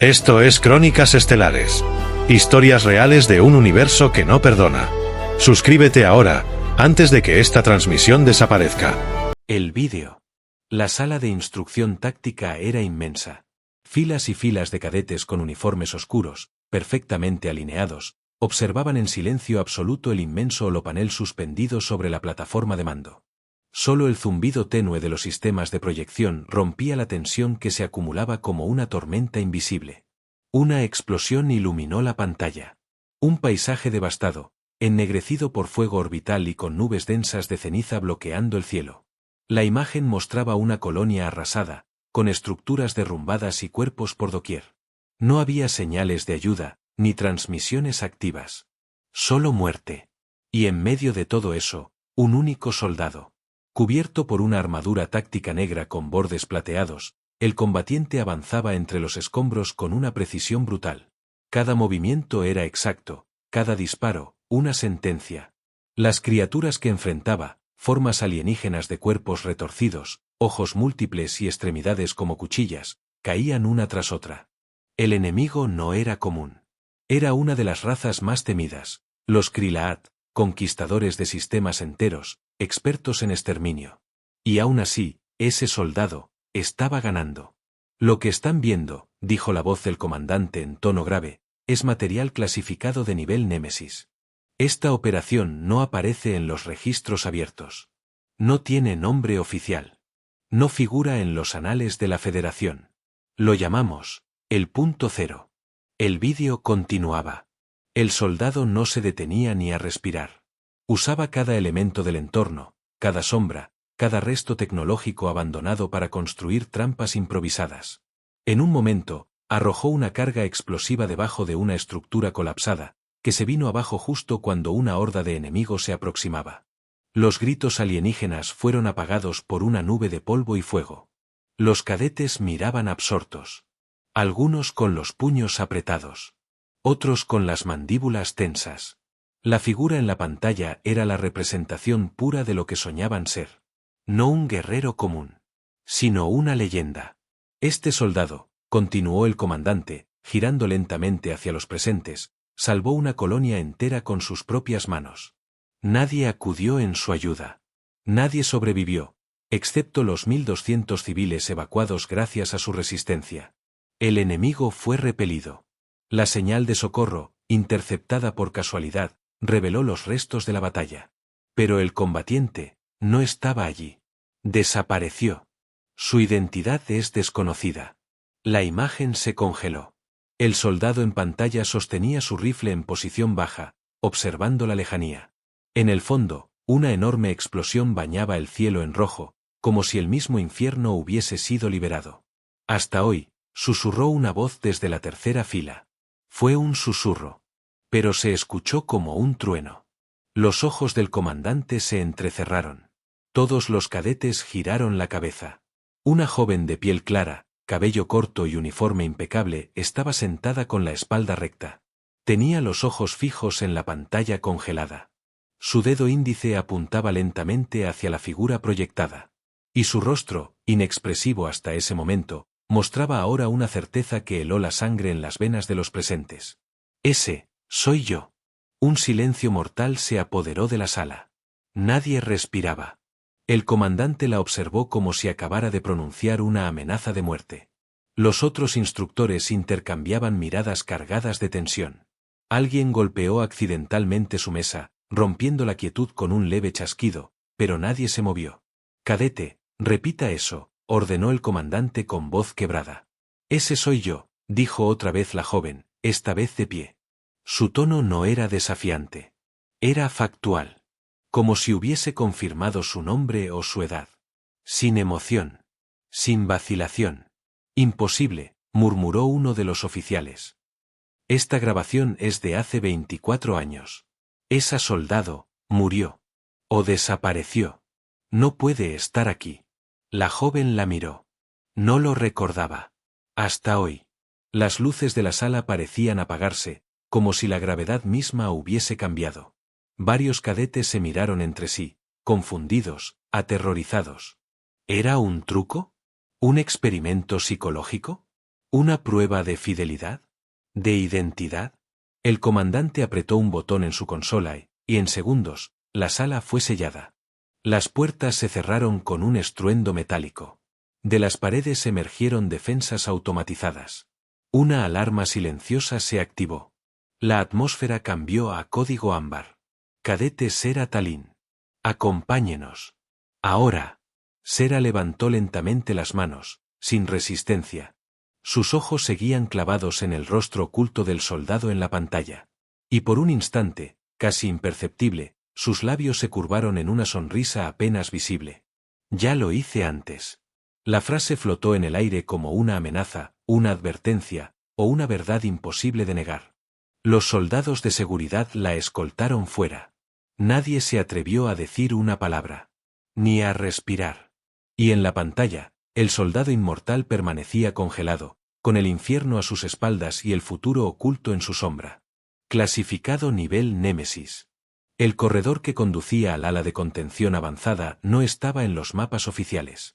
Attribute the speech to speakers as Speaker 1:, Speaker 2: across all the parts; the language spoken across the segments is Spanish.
Speaker 1: Esto es Crónicas Estelares. Historias reales de un universo que no perdona. Suscríbete ahora, antes de que esta transmisión desaparezca.
Speaker 2: El vídeo. La sala de instrucción táctica era inmensa. Filas y filas de cadetes con uniformes oscuros, perfectamente alineados, observaban en silencio absoluto el inmenso holopanel suspendido sobre la plataforma de mando. Solo el zumbido tenue de los sistemas de proyección rompía la tensión que se acumulaba como una tormenta invisible. Una explosión iluminó la pantalla. Un paisaje devastado, ennegrecido por fuego orbital y con nubes densas de ceniza bloqueando el cielo. La imagen mostraba una colonia arrasada, con estructuras derrumbadas y cuerpos por doquier. No había señales de ayuda, ni transmisiones activas. Solo muerte. Y en medio de todo eso, un único soldado. Cubierto por una armadura táctica negra con bordes plateados, el combatiente avanzaba entre los escombros con una precisión brutal. Cada movimiento era exacto, cada disparo, una sentencia. Las criaturas que enfrentaba, formas alienígenas de cuerpos retorcidos, ojos múltiples y extremidades como cuchillas, caían una tras otra. El enemigo no era común. Era una de las razas más temidas, los Kree-Laat, conquistadores de sistemas enteros, expertos en exterminio. Y aún así, ese soldado estaba ganando. Lo que están viendo, dijo la voz del comandante en tono grave, es material clasificado de nivel Némesis. Esta operación no aparece en los registros abiertos. No tiene nombre oficial. No figura en los anales de la Federación. Lo llamamos el punto cero. El vídeo continuaba. El soldado no se detenía ni a respirar. Usaba cada elemento del entorno, cada sombra, cada resto tecnológico abandonado para construir trampas improvisadas. En un momento, arrojó una carga explosiva debajo de una estructura colapsada, que se vino abajo justo cuando una horda de enemigos se aproximaba. Los gritos alienígenas fueron apagados por una nube de polvo y fuego. Los cadetes miraban absortos. Algunos con los puños apretados. Otros con las mandíbulas tensas. La figura en la pantalla era la representación pura de lo que soñaban ser. No un guerrero común, sino una leyenda. Este soldado, continuó el comandante, girando lentamente hacia los presentes, salvó una colonia entera con sus propias manos. Nadie acudió en su ayuda. Nadie sobrevivió, excepto los 1200 civiles evacuados gracias a su resistencia. El enemigo fue repelido. La señal de socorro, interceptada por casualidad, reveló los restos de la batalla. Pero el combatiente no estaba allí. Desapareció. Su identidad es desconocida. La imagen se congeló. El soldado en pantalla sostenía su rifle en posición baja, observando la lejanía. En el fondo, una enorme explosión bañaba el cielo en rojo, como si el mismo infierno hubiese sido liberado. Hasta hoy, susurró una voz desde la tercera fila. Fue un susurro. Pero se escuchó como un trueno. Los ojos del comandante se entrecerraron. Todos los cadetes giraron la cabeza. Una joven de piel clara, cabello corto y uniforme impecable estaba sentada con la espalda recta. Tenía los ojos fijos en la pantalla congelada. Su dedo índice apuntaba lentamente hacia la figura proyectada. Y su rostro, inexpresivo hasta ese momento, mostraba ahora una certeza que heló la sangre en las venas de los presentes. Ese, soy yo. Un silencio mortal se apoderó de la sala. Nadie respiraba. El comandante la observó como si acabara de pronunciar una amenaza de muerte. Los otros instructores intercambiaban miradas cargadas de tensión. Alguien golpeó accidentalmente su mesa, rompiendo la quietud con un leve chasquido, pero nadie se movió. Cadete, repita eso, ordenó el comandante con voz quebrada. Ese soy yo, dijo otra vez la joven, esta vez de pie. Su tono no era desafiante. Era factual. Como si hubiese confirmado su nombre o su edad. Sin emoción. Sin vacilación. Imposible, murmuró uno de los oficiales. Esta grabación es de hace 24 años. Esa soldado murió. O desapareció. No puede estar aquí. La joven la miró. No lo recordaba. Hasta hoy. Las luces de la sala parecían apagarse, como si la gravedad misma hubiese cambiado. Varios cadetes se miraron entre sí, confundidos, aterrorizados. ¿Era un truco? ¿Un experimento psicológico? ¿Una prueba de fidelidad? ¿De identidad? El comandante apretó un botón en su consola y en segundos, la sala fue sellada. Las puertas se cerraron con un estruendo metálico. De las paredes emergieron defensas automatizadas. Una alarma silenciosa se activó. La atmósfera cambió a código ámbar. Cadete Sera Tallinn. Acompáñenos. Ahora. Sera levantó lentamente las manos, sin resistencia. Sus ojos seguían clavados en el rostro oculto del soldado en la pantalla. Y por un instante, casi imperceptible, sus labios se curvaron en una sonrisa apenas visible. Ya lo hice antes. La frase flotó en el aire como una amenaza, una advertencia, o una verdad imposible de negar. Los soldados de seguridad la escoltaron fuera. Nadie se atrevió a decir una palabra. Ni a respirar. Y en la pantalla, el soldado inmortal permanecía congelado, con el infierno a sus espaldas y el futuro oculto en su sombra. Clasificado nivel Némesis. El corredor que conducía al ala de contención avanzada no estaba en los mapas oficiales.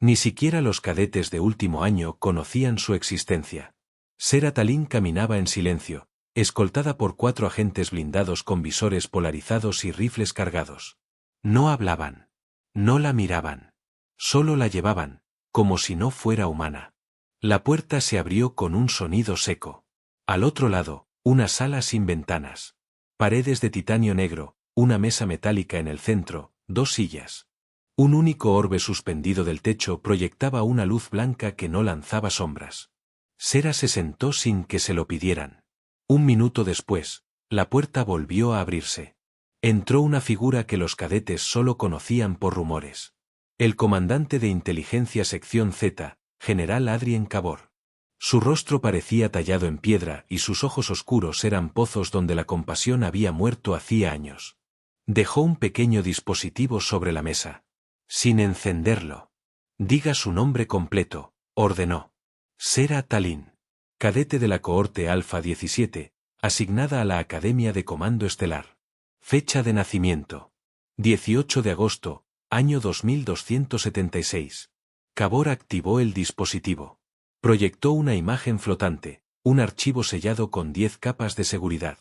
Speaker 2: Ni siquiera los cadetes de último año conocían su existencia. Sera Tallinn caminaba en silencio, escoltada por 4 agentes blindados con visores polarizados y rifles cargados. No hablaban. No la miraban. Solo la llevaban, como si no fuera humana. La puerta se abrió con un sonido seco. Al otro lado, una sala sin ventanas. Paredes de titanio negro, una mesa metálica en el centro, 2 sillas. Un único orbe suspendido del techo proyectaba una luz blanca que no lanzaba sombras. Sera se sentó sin que se lo pidieran. Un minuto después, la puerta volvió a abrirse. Entró una figura que los cadetes solo conocían por rumores. El comandante de inteligencia sección Z, general Adrien Cabor. Su rostro parecía tallado en piedra y sus ojos oscuros eran pozos donde la compasión había muerto hacía años. Dejó un pequeño dispositivo sobre la mesa. Sin encenderlo. Diga su nombre completo, ordenó. Sera Tallinn. Cadete de la cohorte Alfa 17, asignada a la Academia de Comando Estelar. Fecha de nacimiento. 18 de agosto, año 2276. Cabor activó el dispositivo. Proyectó una imagen flotante, un archivo sellado con 10 capas de seguridad.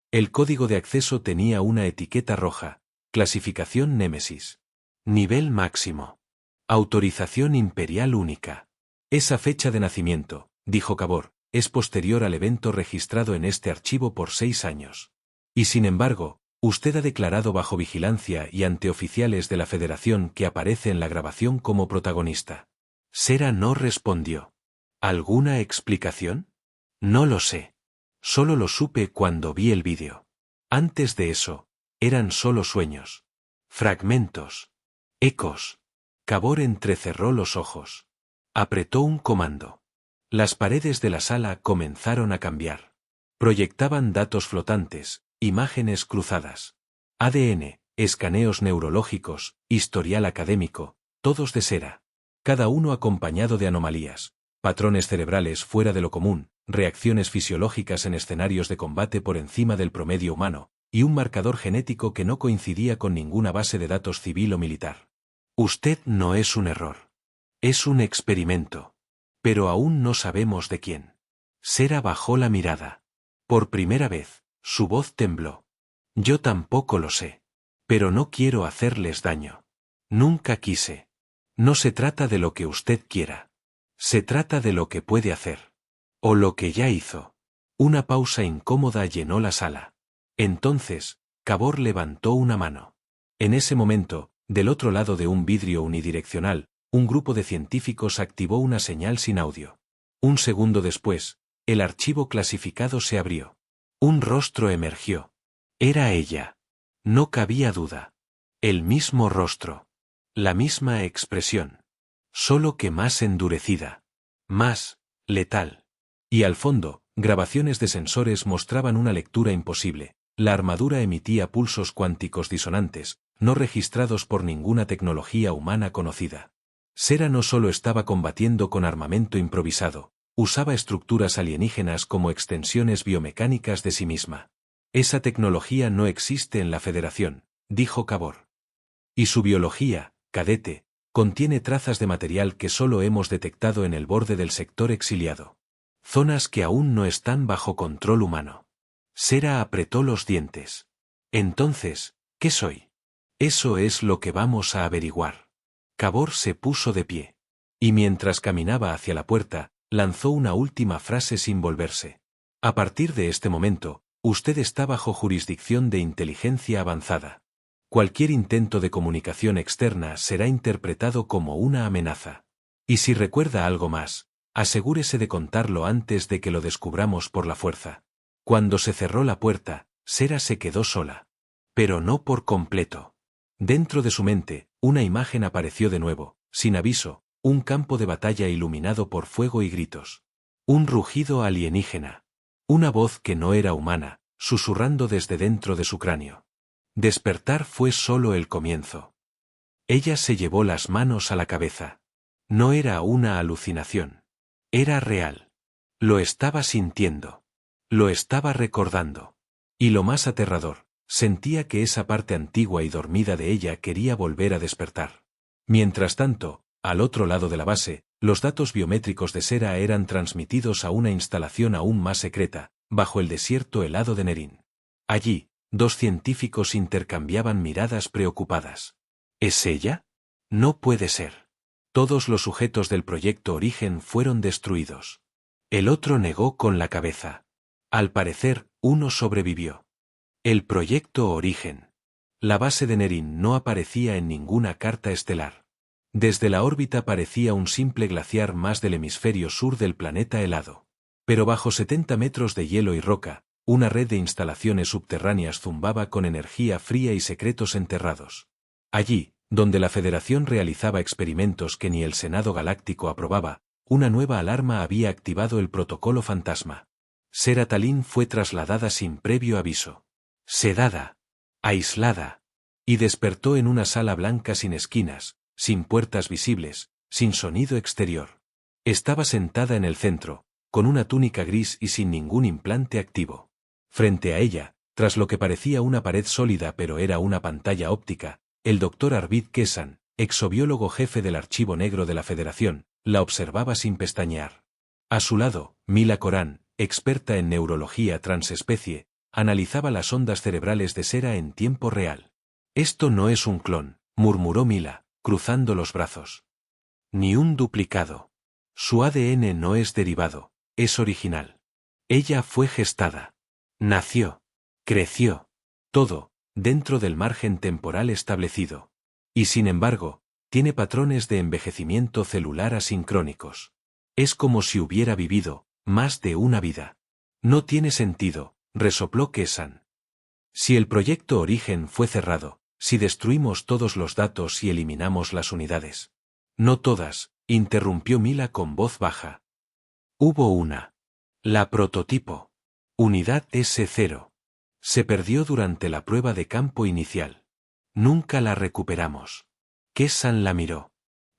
Speaker 2: El código de acceso tenía una etiqueta roja, clasificación Némesis. Nivel máximo. Autorización imperial única. Esa fecha de nacimiento, dijo Cabor, es posterior al evento registrado en este archivo por 6 años. Y sin embargo, usted ha declarado bajo vigilancia y ante oficiales de la Federación que aparece en la grabación como protagonista. Sera no respondió. ¿Alguna explicación? No lo sé. Solo lo supe cuando vi el vídeo. Antes de eso, eran solo sueños. Fragmentos. Ecos. Cabor entrecerró los ojos. Apretó un comando. Las paredes de la sala comenzaron a cambiar. Proyectaban datos flotantes, imágenes cruzadas. ADN, escaneos neurológicos, historial académico, todos de Sera. Cada uno acompañado de anomalías, patrones cerebrales fuera de lo común, reacciones fisiológicas en escenarios de combate por encima del promedio humano, y un marcador genético que no coincidía con ninguna base de datos civil o militar. Usted no es un error. Es un experimento. Pero aún no sabemos de quién. Sera bajó la mirada. Por primera vez, su voz tembló. Yo tampoco lo sé. Pero no quiero hacerles daño. Nunca quise. No se trata de lo que usted quiera. Se trata de lo que puede hacer. O lo que ya hizo. Una pausa incómoda llenó la sala. Entonces, Cabor levantó una mano. En ese momento, del otro lado de un vidrio unidireccional, un grupo de científicos activó una señal sin audio. Un segundo después, el archivo clasificado se abrió. Un rostro emergió. Era ella. No cabía duda. El mismo rostro. La misma expresión. Solo que más endurecida. Más letal. Y al fondo, grabaciones de sensores mostraban una lectura imposible. La armadura emitía pulsos cuánticos disonantes, no registrados por ninguna tecnología humana conocida. Sera no solo estaba combatiendo con armamento improvisado, usaba estructuras alienígenas como extensiones biomecánicas de sí misma. Esa tecnología no existe en la Federación, dijo Cabor. Y su biología, cadete, contiene trazas de material que solo hemos detectado en el borde del sector exiliado. Zonas que aún no están bajo control humano. Sera apretó los dientes. Entonces, ¿qué soy? Eso es lo que vamos a averiguar. Cabor se puso de pie. Y mientras caminaba hacia la puerta, lanzó una última frase sin volverse. A partir de este momento, usted está bajo jurisdicción de inteligencia avanzada. Cualquier intento de comunicación externa será interpretado como una amenaza. Y si recuerda algo más, asegúrese de contarlo antes de que lo descubramos por la fuerza. Cuando se cerró la puerta, Sera se quedó sola. Pero no por completo. Dentro de su mente, una imagen apareció de nuevo, sin aviso, un campo de batalla iluminado por fuego y gritos. Un rugido alienígena. Una voz que no era humana, susurrando desde dentro de su cráneo. Despertar fue solo el comienzo. Ella se llevó las manos a la cabeza. No era una alucinación. Era real. Lo estaba sintiendo. Lo estaba recordando. Y lo más aterrador, sentía que esa parte antigua y dormida de ella quería volver a despertar. Mientras tanto, al otro lado de la base, los datos biométricos de Sera eran transmitidos a una instalación aún más secreta, bajo el desierto helado de Nerin. Allí, dos científicos intercambiaban miradas preocupadas. ¿Es ella? No puede ser. Todos los sujetos del proyecto Origen fueron destruidos. El otro negó con la cabeza. Al parecer, uno sobrevivió. El proyecto Origen. La base de Nerin no aparecía en ninguna carta estelar. Desde la órbita parecía un simple glaciar más del hemisferio sur del planeta helado. Pero bajo 70 metros de hielo y roca, una red de instalaciones subterráneas zumbaba con energía fría y secretos enterrados. Allí, donde la Federación realizaba experimentos que ni el Senado Galáctico aprobaba, una nueva alarma había activado el protocolo fantasma. Sera Talin fue trasladada sin previo aviso. Sedada. Aislada. Y despertó en una sala blanca sin esquinas, sin puertas visibles, sin sonido exterior. Estaba sentada en el centro, con una túnica gris y sin ningún implante activo. Frente a ella, tras lo que parecía una pared sólida pero era una pantalla óptica, el Dr. Arvid Kesan, exobiólogo jefe del Archivo Negro de la Federación, la observaba sin pestañear. A su lado, Mila Corán, experta en neurología transespecie, analizaba las ondas cerebrales de Sera en tiempo real. Esto no es un clon, murmuró Mila, cruzando los brazos. Ni un duplicado. Su ADN no es derivado, es original. Ella fue gestada. Nació. Creció. Todo, dentro del margen temporal establecido. Y sin embargo, tiene patrones de envejecimiento celular asincrónicos. Es como si hubiera vivido más de una vida. No tiene sentido, resopló Kesan. Si el proyecto Origen fue cerrado, si destruimos todos los datos y eliminamos las unidades. No todas, interrumpió Mila con voz baja. Hubo una. La prototipo. Unidad S0. Se perdió durante la prueba de campo inicial. Nunca la recuperamos. Kesan la miró.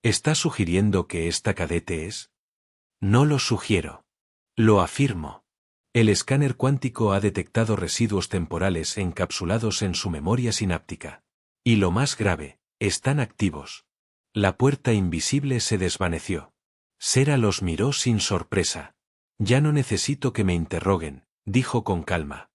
Speaker 2: ¿Está sugiriendo que esta cadete es? No lo sugiero. Lo afirmo. El escáner cuántico ha detectado residuos temporales encapsulados en su memoria sináptica. Y lo más grave, están activos. La puerta invisible se desvaneció. Sera los miró sin sorpresa. Ya no necesito que me interroguen, dijo con calma.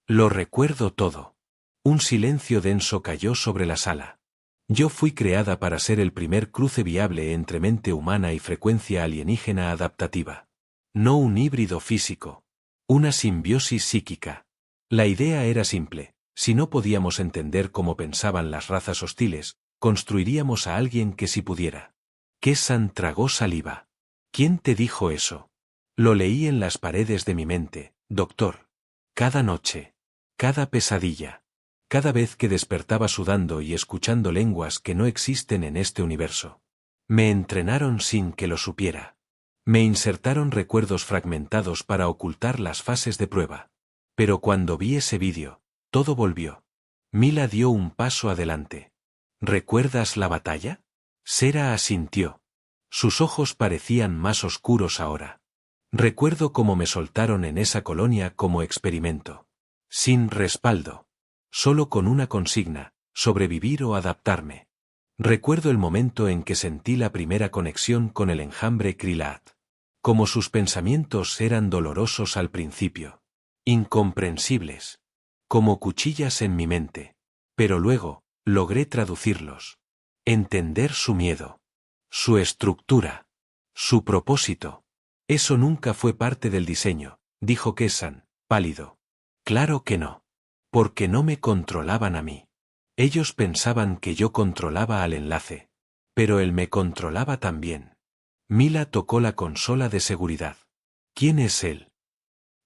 Speaker 2: Lo recuerdo todo. Un silencio denso cayó sobre la sala. Yo fui creada para ser el primer cruce viable entre mente humana y frecuencia alienígena adaptativa. No un híbrido físico. Una simbiosis psíquica. La idea era simple. Si no podíamos entender cómo pensaban las razas hostiles, construiríamos a alguien que sí pudiera. Kesan tragó saliva. ¿Quién te dijo eso? Lo leí en las paredes de mi mente, doctor. Cada noche. Cada pesadilla. Cada vez que despertaba sudando y escuchando lenguas que no existen en este universo. Me entrenaron sin que lo supiera. Me insertaron recuerdos fragmentados para ocultar las fases de prueba. Pero cuando vi ese vídeo, todo volvió. Mila dio un paso adelante. ¿Recuerdas la batalla? Sera asintió. Sus ojos parecían más oscuros ahora. Recuerdo cómo me soltaron en esa colonia como experimento. Sin respaldo. Solo con una consigna, sobrevivir o adaptarme. Recuerdo el momento en que sentí la primera conexión con el enjambre Krylat. Como sus pensamientos eran dolorosos al principio. Incomprensibles. Como cuchillas en mi mente. Pero luego, logré traducirlos. Entender su miedo. Su estructura. Su propósito. Eso nunca fue parte del diseño, dijo Kessan, pálido. Claro que no. Porque no me controlaban a mí. Ellos pensaban que yo controlaba al enlace. Pero él me controlaba también. Mila tocó la consola de seguridad. ¿Quién es él?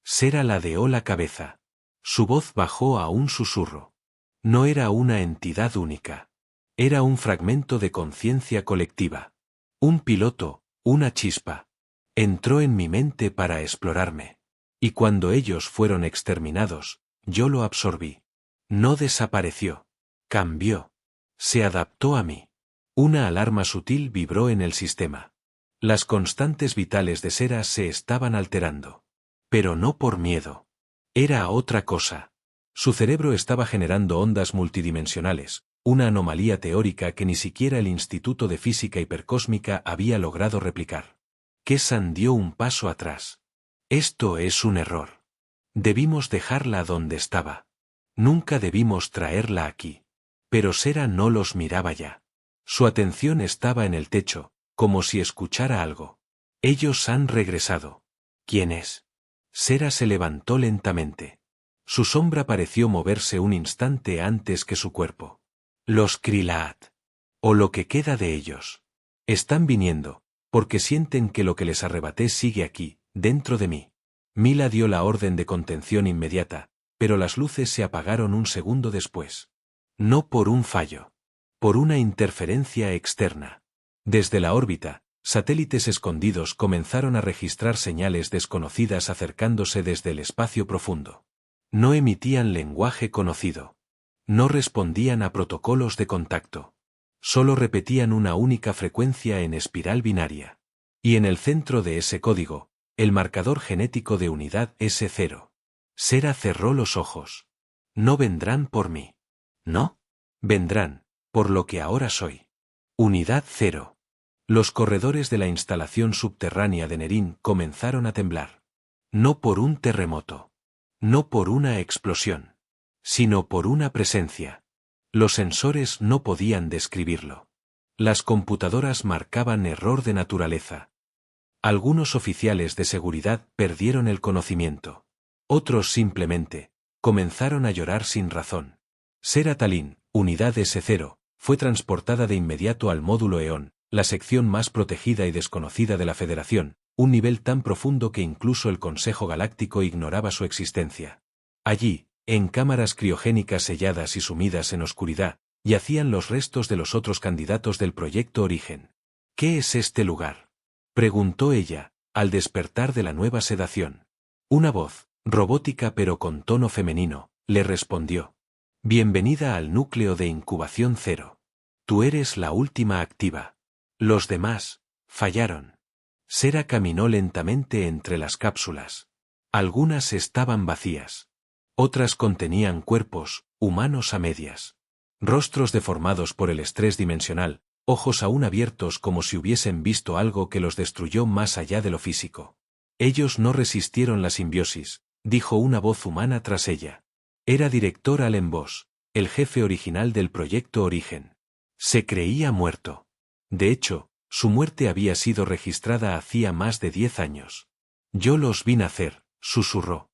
Speaker 2: Sera ladeó la cabeza. Su voz bajó a un susurro. No era una entidad única. Era un fragmento de conciencia colectiva. Un piloto, una chispa. Entró en mi mente para explorarme. Y cuando ellos fueron exterminados, yo lo absorbí. No desapareció. Cambió. Se adaptó a mí. Una alarma sutil vibró en el sistema. Las constantes vitales de Sera se estaban alterando. Pero no por miedo. Era otra cosa. Su cerebro estaba generando ondas multidimensionales, una anomalía teórica que ni siquiera el Instituto de Física Hipercósmica había logrado replicar. Kessan dio un paso atrás. Esto es un error. Debimos dejarla donde estaba. Nunca debimos traerla aquí. Pero Sera no los miraba ya. Su atención estaba en el techo, como si escuchara algo. Ellos han regresado. ¿Quién es? Sera se levantó lentamente. Su sombra pareció moverse un instante antes que su cuerpo. Los Krylaat. O lo que queda de ellos. Están viniendo, porque sienten que lo que les arrebaté sigue aquí, dentro de mí. Mila dio la orden de contención inmediata, pero las luces se apagaron un segundo después. No por un fallo. Por una interferencia externa. Desde la órbita, satélites escondidos comenzaron a registrar señales desconocidas acercándose desde el espacio profundo. No emitían lenguaje conocido. No respondían a protocolos de contacto. Solo repetían una única frecuencia en espiral binaria. Y en el centro de ese código, el marcador genético de unidad S0. Sera cerró los ojos. No vendrán por mí. No. Vendrán, por lo que ahora soy. Unidad 0. Los corredores de la instalación subterránea de Nerin comenzaron a temblar. No por un terremoto. No por una explosión. Sino por una presencia. Los sensores no podían describirlo. Las computadoras marcaban error de naturaleza. Algunos oficiales de seguridad perdieron el conocimiento. Otros simplemente comenzaron a llorar sin razón. Sera Talin, unidad S0, fue transportada de inmediato al módulo Eón, la sección más protegida y desconocida de la Federación, un nivel tan profundo que incluso el Consejo Galáctico ignoraba su existencia. Allí, en cámaras criogénicas selladas y sumidas en oscuridad, yacían los restos de los otros candidatos del Proyecto Origen. ¿Qué es este lugar?, preguntó ella, al despertar de la nueva sedación. Una voz, robótica pero con tono femenino, le respondió. Bienvenida al núcleo de incubación 0. Tú eres la última activa. Los demás fallaron. Sera caminó lentamente entre las cápsulas. Algunas estaban vacías. Otras contenían cuerpos, humanos a medias. Rostros deformados por el estrés dimensional, ojos aún abiertos como si hubiesen visto algo que los destruyó más allá de lo físico. Ellos no resistieron la simbiosis, dijo una voz humana tras ella. Era director Allen Voss, el jefe original del Proyecto Origen. Se creía muerto. De hecho, su muerte había sido registrada hacía más de 10 años. Yo los vi nacer, susurró.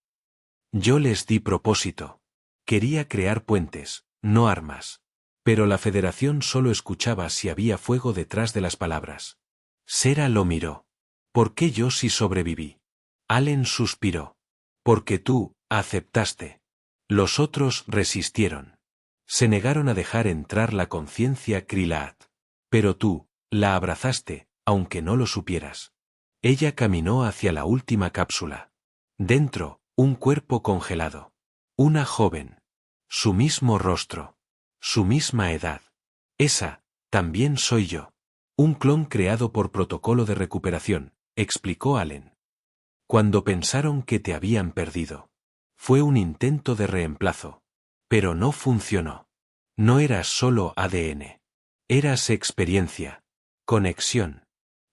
Speaker 2: Yo les di propósito. Quería crear puentes, no armas. Pero la Federación solo escuchaba si había fuego detrás de las palabras. Sera lo miró. ¿Por qué yo sí sobreviví? Allen suspiró. Porque tú aceptaste. Los otros resistieron. Se negaron a dejar entrar la conciencia Krylaat. Pero tú la abrazaste, aunque no lo supieras. Ella caminó hacia la última cápsula. Dentro, un cuerpo congelado. Una joven. Su mismo rostro. Su misma edad. Esa, también soy yo. Un clon creado por protocolo de recuperación, explicó Allen. Cuando pensaron que te habían perdido. Fue un intento de reemplazo. Pero no funcionó. No eras solo ADN. Eras experiencia. Conexión.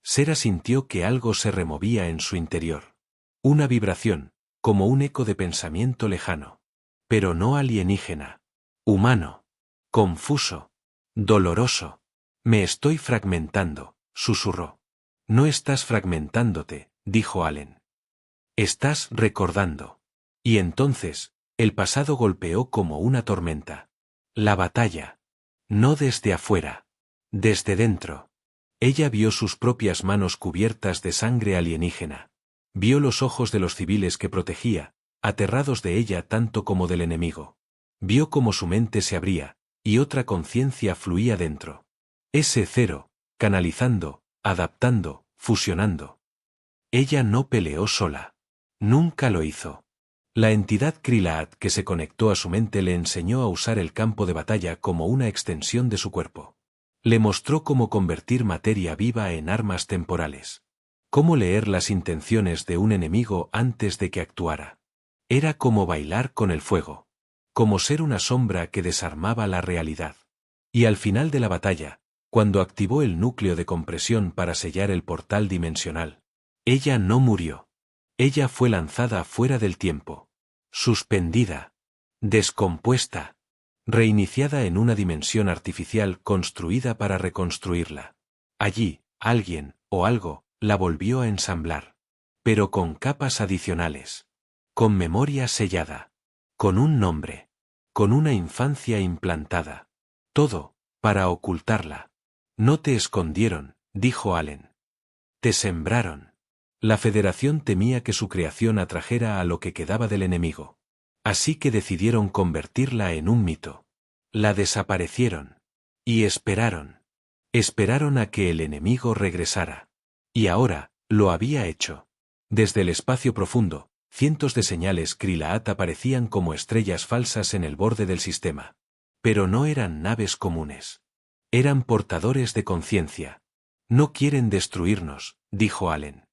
Speaker 2: Sera sintió que algo se removía en su interior. Una vibración, como un eco de pensamiento lejano. Pero no alienígena. Humano. Confuso. Doloroso. Me estoy fragmentando, susurró. No estás fragmentándote, dijo Allen. Estás recordando. Y entonces, el pasado golpeó como una tormenta. La batalla. No desde afuera. Desde dentro. Ella vio sus propias manos cubiertas de sangre alienígena. Vio los ojos de los civiles que protegía, aterrados de ella tanto como del enemigo. Vio cómo su mente se abría, y otra conciencia fluía dentro. Ese cero, canalizando, adaptando, fusionando. Ella no peleó sola. Nunca lo hizo. La entidad Krilaat que se conectó a su mente le enseñó a usar el campo de batalla como una extensión de su cuerpo. Le mostró cómo convertir materia viva en armas temporales. Cómo leer las intenciones de un enemigo antes de que actuara. Era como bailar con el fuego. Como ser una sombra que desarmaba la realidad. Y al final de la batalla, cuando activó el núcleo de compresión para sellar el portal dimensional, ella no murió. Ella fue lanzada fuera del tiempo. Suspendida. Descompuesta. Reiniciada en una dimensión artificial construida para reconstruirla. Allí, alguien, o algo, la volvió a ensamblar. Pero con capas adicionales. Con memoria sellada. Con un nombre. Con una infancia implantada. Todo, para ocultarla. No te escondieron, dijo Allen. Te sembraron. La Federación temía que su creación atrajera a lo que quedaba del enemigo. Así que decidieron convertirla en un mito. La desaparecieron. Y esperaron. Esperaron a que el enemigo regresara. Y ahora, lo había hecho. Desde el espacio profundo, cientos de señales Krilaat aparecían como estrellas falsas en el borde del sistema. Pero no eran naves comunes. Eran portadores de conciencia. No quieren destruirnos, dijo Allen.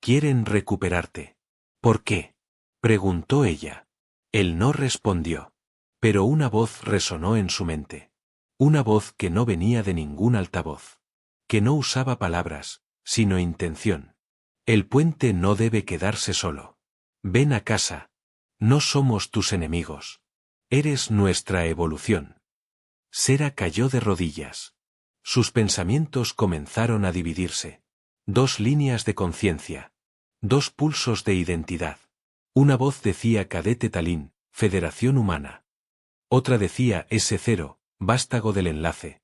Speaker 2: Quieren recuperarte. ¿Por qué? Preguntó ella. Él no respondió. Pero una voz resonó en su mente. Una voz que no venía de ningún altavoz. Que no usaba palabras, sino intención. El puente no debe quedarse solo. Ven a casa. No somos tus enemigos. Eres nuestra evolución. Sera cayó de rodillas. Sus pensamientos comenzaron a dividirse. Dos líneas de conciencia. Dos pulsos de identidad. Una voz decía Cadete Talín, Federación Humana. Otra decía S0, vástago del enlace.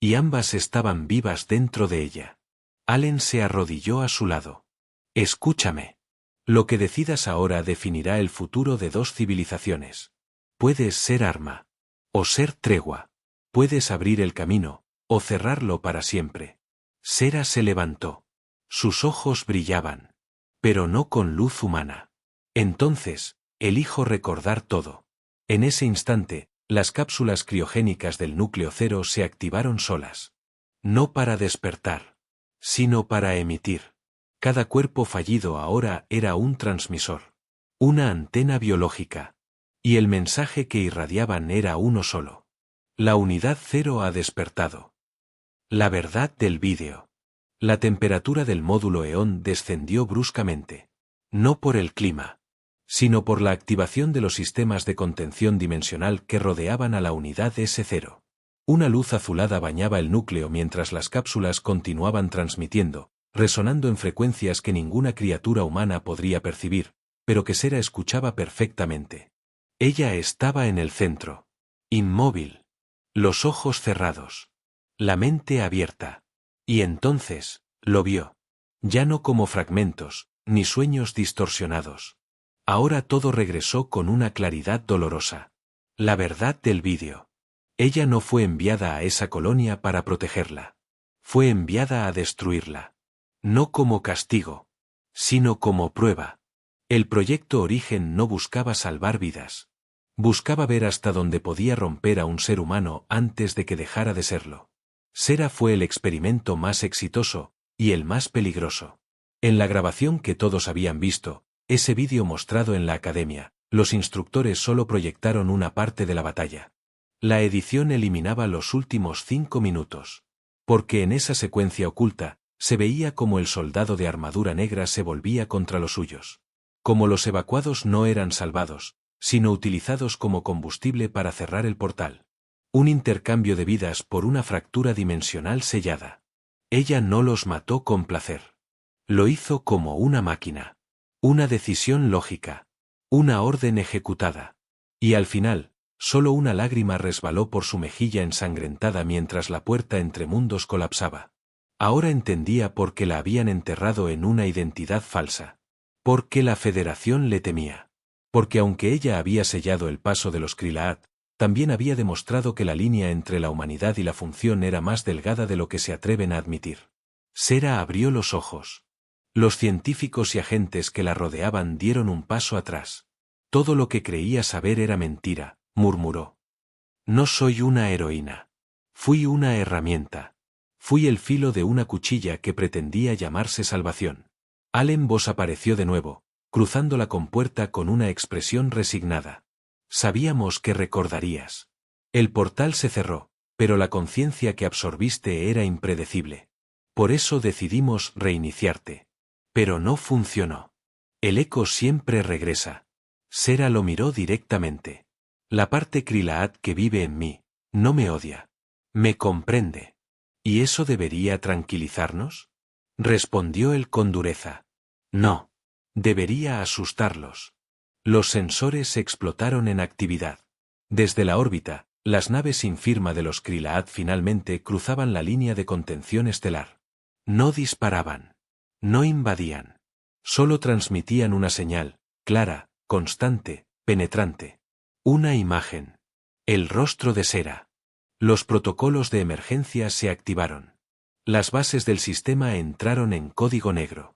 Speaker 2: Y ambas estaban vivas dentro de ella. Allen se arrodilló a su lado. Escúchame. Lo que decidas ahora definirá el futuro de dos civilizaciones. Puedes ser arma. O ser tregua. Puedes abrir el camino, o cerrarlo para siempre. Sera se levantó. Sus ojos brillaban. Pero no con luz humana. Entonces, elijo recordar todo. En ese instante, las cápsulas criogénicas del núcleo cero se activaron solas. No para despertar, sino para emitir. Cada cuerpo fallido ahora era un transmisor. Una antena biológica. Y el mensaje que irradiaban era uno solo. La unidad cero ha despertado. La verdad del vídeo. La temperatura del módulo EON descendió bruscamente. No por el clima, sino por la activación de los sistemas de contención dimensional que rodeaban a la unidad S0. Una luz azulada bañaba el núcleo mientras las cápsulas continuaban transmitiendo, resonando en frecuencias que ninguna criatura humana podría percibir, pero que Sera escuchaba perfectamente. Ella estaba en el centro. Inmóvil. Los ojos cerrados. La mente abierta. Y entonces, lo vio. Ya no como fragmentos, ni sueños distorsionados. Ahora todo regresó con una claridad dolorosa. La verdad del vídeo. Ella no fue enviada a esa colonia para protegerla. Fue enviada a destruirla. No como castigo, sino como prueba. El proyecto Origen no buscaba salvar vidas. Buscaba ver hasta dónde podía romper a un ser humano antes de que dejara de serlo. Sera fue el experimento más exitoso, y el más peligroso. En la grabación que todos habían visto, ese vídeo mostrado en la academia, los instructores solo proyectaron una parte de la batalla. La edición eliminaba los últimos 5 minutos. Porque en esa secuencia oculta, Se veía como el soldado de armadura negra se volvía contra los suyos. Como los evacuados no eran salvados, sino utilizados como combustible para cerrar el portal. Un intercambio de vidas por una fractura dimensional sellada. Ella no los mató con placer. Lo hizo como una máquina. Una decisión lógica. Una orden ejecutada. Y al final, solo una lágrima resbaló por su mejilla ensangrentada mientras la puerta entre mundos colapsaba. Ahora entendía por qué la habían enterrado en una identidad falsa. Porque la Federación le temía. Porque aunque ella había sellado el paso de los Kree-Laat, también había demostrado que la línea entre la humanidad y la función era más delgada de lo que se atreven a admitir. Sera abrió los ojos. Los científicos y agentes que la rodeaban dieron un paso atrás. Todo lo que creía saber era mentira, murmuró. No soy una heroína. Fui una herramienta. Fui el filo de una cuchilla que pretendía llamarse salvación. Allen Voss apareció de nuevo, cruzando la compuerta con una expresión resignada. Sabíamos que recordarías. El portal se cerró, pero la conciencia que absorbiste era impredecible. Por eso decidimos reiniciarte. Pero no funcionó. El eco siempre regresa. Sera lo miró directamente. La parte Kree-Laat que vive en mí, no me odia. Me comprende. ¿Y eso debería tranquilizarnos? Respondió él con dureza. No. Debería asustarlos. Los sensores explotaron en actividad. Desde la órbita, las naves sin firma de los Kree-Laat finalmente cruzaban la línea de contención estelar. No disparaban. No invadían. Solo transmitían una señal, clara, constante, penetrante. Una imagen. El rostro de Sera. Los protocolos de emergencia se activaron. Las bases del sistema entraron en código negro.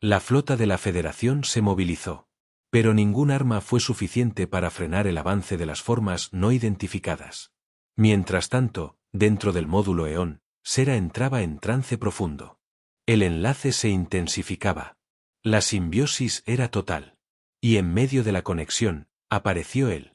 Speaker 2: La flota de la Federación se movilizó. Pero ningún arma fue suficiente para frenar el avance de las formas no identificadas. Mientras tanto, dentro del módulo Eón, Sera entraba en trance profundo. El enlace se intensificaba. La simbiosis era total. Y en medio de la conexión, apareció él.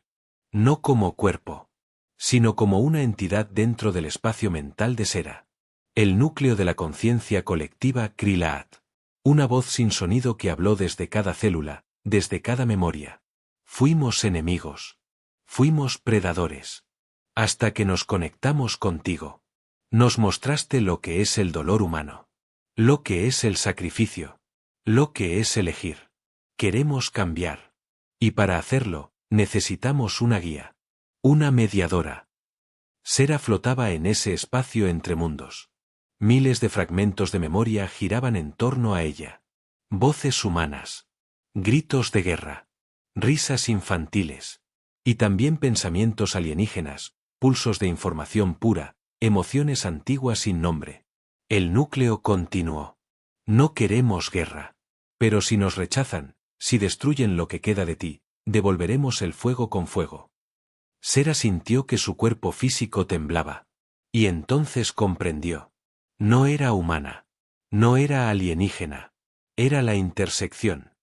Speaker 2: No como cuerpo, sino como una entidad dentro del espacio mental de Sera. El núcleo de la conciencia colectiva Kree-Laat. Una voz sin sonido que habló desde cada célula, desde cada memoria. Fuimos enemigos. Fuimos predadores. Hasta que nos conectamos contigo. Nos mostraste lo que es el dolor humano. Lo que es el sacrificio. Lo que es elegir. Queremos cambiar. Y para hacerlo, necesitamos una guía. Una mediadora. Sera flotaba en ese espacio entre mundos. Miles de fragmentos de memoria giraban en torno a ella. Voces humanas. Gritos de guerra. Risas infantiles. Y también pensamientos alienígenas, pulsos de información pura, emociones antiguas sin nombre. El núcleo continuó. No queremos guerra. Pero si nos rechazan, si destruyen lo que queda de ti, devolveremos el fuego con fuego. Sera sintió que su cuerpo físico temblaba. Y entonces comprendió. No era humana. No era alienígena. Era la intersección.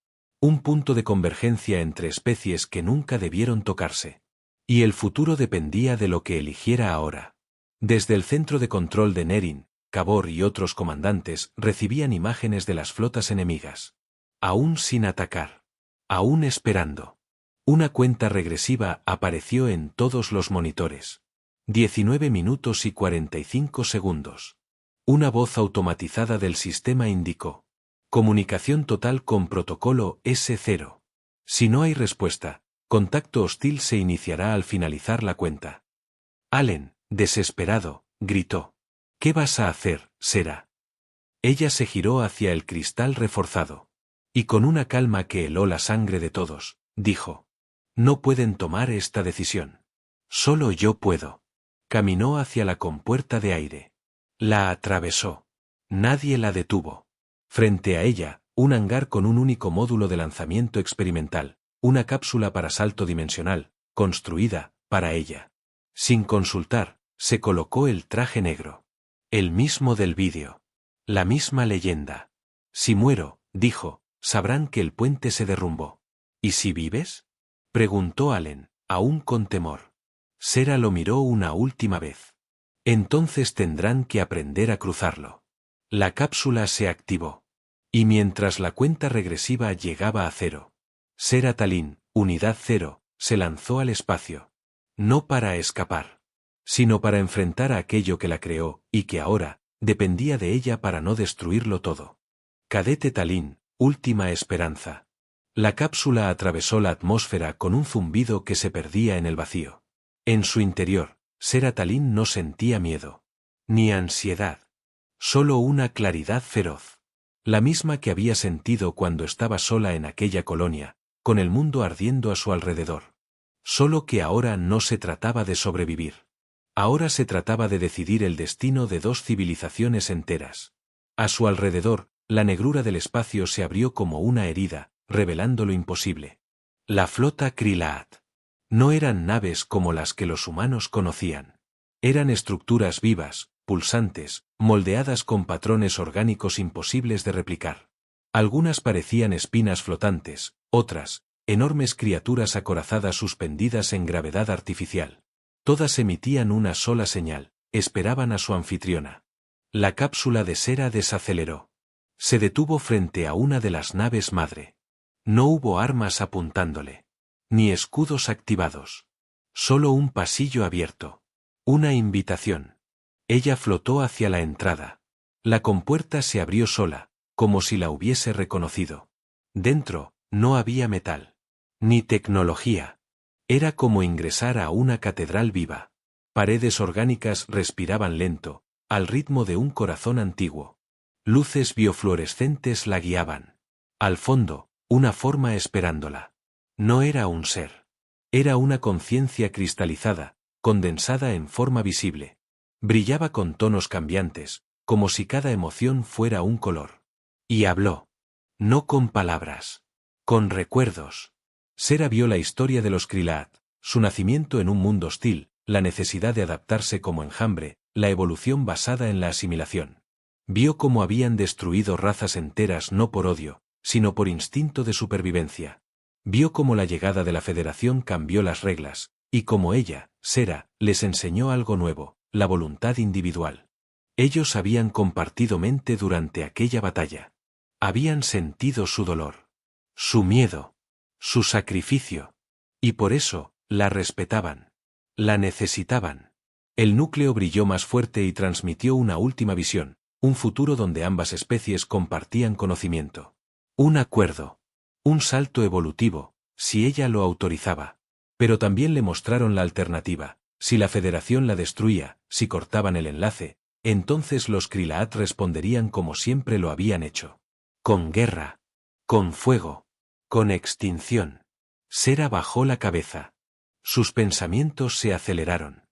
Speaker 2: Un punto de convergencia entre especies que nunca debieron tocarse. Y el futuro dependía de lo que eligiera ahora. Desde el centro de control de Nerin, Cabor y otros comandantes recibían imágenes de las flotas enemigas. Aún sin atacar. Aún esperando. Una cuenta regresiva apareció en todos los monitores. 19 minutos y 45 segundos. Una voz automatizada del sistema indicó. Comunicación total con protocolo S0. Si no hay respuesta, contacto hostil se iniciará al finalizar la cuenta. Allen, desesperado, gritó. ¿Qué vas a hacer, Sera? Ella se giró hacia el cristal reforzado. Y con una calma que heló la sangre de todos, dijo. No pueden tomar esta decisión. Solo yo puedo. Caminó hacia la compuerta de aire. La atravesó. Nadie la detuvo. Frente a ella, un hangar con un único módulo de lanzamiento experimental, una cápsula para salto dimensional, construida, para ella. Sin consultar, se colocó el traje negro. El mismo del vídeo. La misma leyenda. Si muero, dijo, sabrán que el puente se derrumbó. ¿Y si vives? Preguntó Allen, aún con temor. Sera lo miró una última vez. Entonces tendrán que aprender a cruzarlo. La cápsula se activó. Y mientras la cuenta regresiva llegaba a 0, Sera Talin, unidad 0, se lanzó al espacio. No para escapar, sino para enfrentar a aquello que la creó, y que ahora, dependía de ella para no destruirlo todo. Cadete Talin, última esperanza. La cápsula atravesó la atmósfera con un zumbido que se perdía en el vacío. En su interior, Sera Talin no sentía miedo. Ni ansiedad. Solo una claridad feroz. La misma que había sentido cuando estaba sola en aquella colonia, con el mundo ardiendo a su alrededor. Solo que ahora no se trataba de sobrevivir. Ahora se trataba de decidir el destino de 2 civilizaciones enteras. A su alrededor, la negrura del espacio se abrió como una herida, revelando lo imposible. La flota Krilaat. No eran naves como las que los humanos conocían. Eran estructuras vivas, pulsantes, moldeadas con patrones orgánicos imposibles de replicar. Algunas parecían espinas flotantes, otras, enormes criaturas acorazadas suspendidas en gravedad artificial. Todas emitían una sola señal, esperaban a su anfitriona. La cápsula de Sera desaceleró. Se detuvo frente a una de las naves madre. No hubo armas apuntándole. Ni escudos activados. Solo un pasillo abierto. Una invitación. Ella flotó hacia la entrada. La compuerta se abrió sola, como si la hubiese reconocido. Dentro, no había metal. Ni tecnología. Era como ingresar a una catedral viva. Paredes orgánicas respiraban lento, al ritmo de un corazón antiguo. Luces biofluorescentes la guiaban. Al fondo, una forma esperándola. No era un ser. Era una conciencia cristalizada, condensada en forma visible. Brillaba con tonos cambiantes, como si cada emoción fuera un color. Y habló. No con palabras. Con recuerdos. Sera vio la historia de los Krilaat, su nacimiento en un mundo hostil, la necesidad de adaptarse como enjambre, la evolución basada en la asimilación. Vio cómo habían destruido razas enteras no por odio, sino por instinto de supervivencia. Vio cómo la llegada de la Federación cambió las reglas, y cómo ella, Sera, les enseñó algo nuevo, la voluntad individual. Ellos habían compartido mente durante aquella batalla. Habían sentido su dolor, su miedo, su sacrificio. Y por eso, la respetaban. La necesitaban. El núcleo brilló más fuerte y transmitió una última visión, un futuro donde ambas especies compartían conocimiento. Un acuerdo. Un salto evolutivo, si ella lo autorizaba. Pero también le mostraron la alternativa. Si la Federación la destruía, si cortaban el enlace, entonces los Krilaat responderían como siempre lo habían hecho. Con guerra. Con fuego. Con extinción. Sera bajó la cabeza. Sus pensamientos se aceleraron.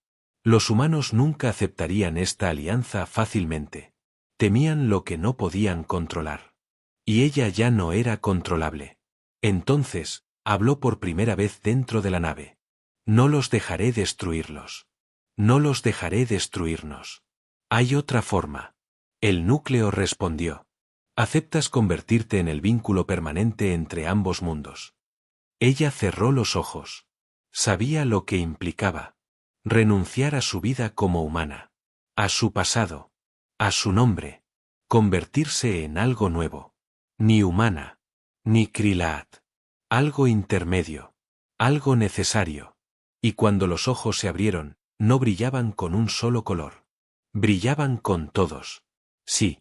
Speaker 2: Los humanos nunca aceptarían esta alianza fácilmente. Temían lo que no podían controlar. Y ella ya no era controlable. Entonces, habló por primera vez dentro de la nave. No los dejaré destruirlos. No los dejaré destruirnos. Hay otra forma. El núcleo respondió. ¿Aceptas convertirte en el vínculo permanente entre ambos mundos? Ella cerró los ojos. Sabía lo que implicaba. Renunciar a su vida como humana. A su pasado. A su nombre. Convertirse en algo nuevo. Ni humana. Ni Krilaat. Algo intermedio. Algo necesario. Y cuando los ojos se abrieron, no brillaban con un solo color. Brillaban con todos. Sí.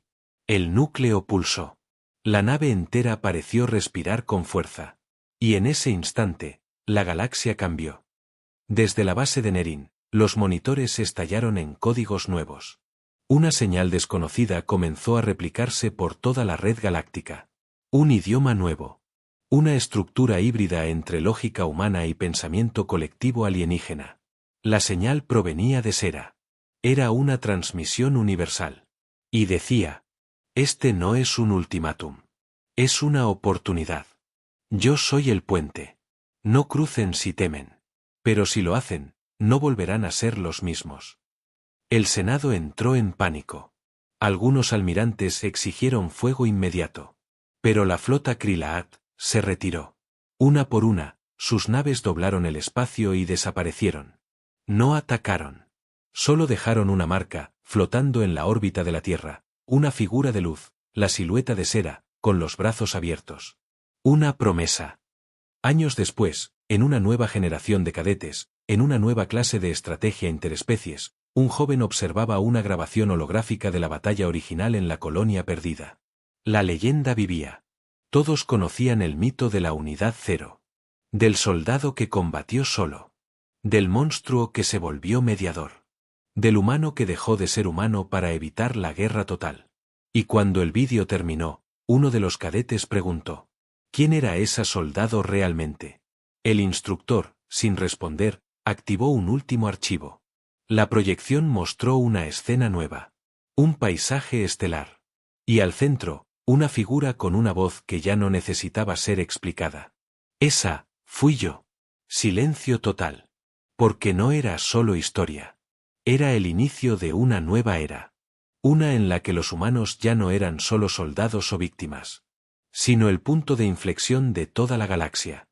Speaker 2: El núcleo pulsó. La nave entera pareció respirar con fuerza. Y en ese instante, la galaxia cambió. Desde la base de Nerin, los monitores estallaron en códigos nuevos. Una señal desconocida comenzó a replicarse por toda la red galáctica. Un idioma nuevo. Una estructura híbrida entre lógica humana y pensamiento colectivo alienígena. La señal provenía de Sera. Era una transmisión universal. Y decía: este no es un ultimátum. Es una oportunidad. Yo soy el puente. No crucen si temen. Pero si lo hacen, no volverán a ser los mismos. El Senado entró en pánico. Algunos almirantes exigieron fuego inmediato. Pero la flota Krilaat se retiró. Una por una, sus naves doblaron el espacio y desaparecieron. No atacaron. Solo dejaron una marca, flotando en la órbita de la Tierra, Una figura de luz, la silueta de Sera, con los brazos abiertos. Una promesa. Años después, en una nueva generación de cadetes, en una nueva clase de estrategia interespecies, un joven observaba una grabación holográfica de la batalla original en la colonia perdida. La leyenda vivía. Todos conocían el mito de la Unidad Cero. Del soldado que combatió solo. Del monstruo que se volvió mediador. Del humano que dejó de ser humano para evitar la guerra total. Y cuando el vídeo terminó, uno de los cadetes preguntó: ¿quién era ese soldado realmente? El instructor, sin responder, activó un último archivo. La proyección mostró una escena nueva. Un paisaje estelar. Y al centro, una figura con una voz que ya no necesitaba ser explicada. Esa, fui yo. Silencio total. Porque no era solo historia. Era el inicio de una nueva era. Una en la que los humanos ya no eran solo soldados o víctimas, sino el punto de inflexión de toda la galaxia.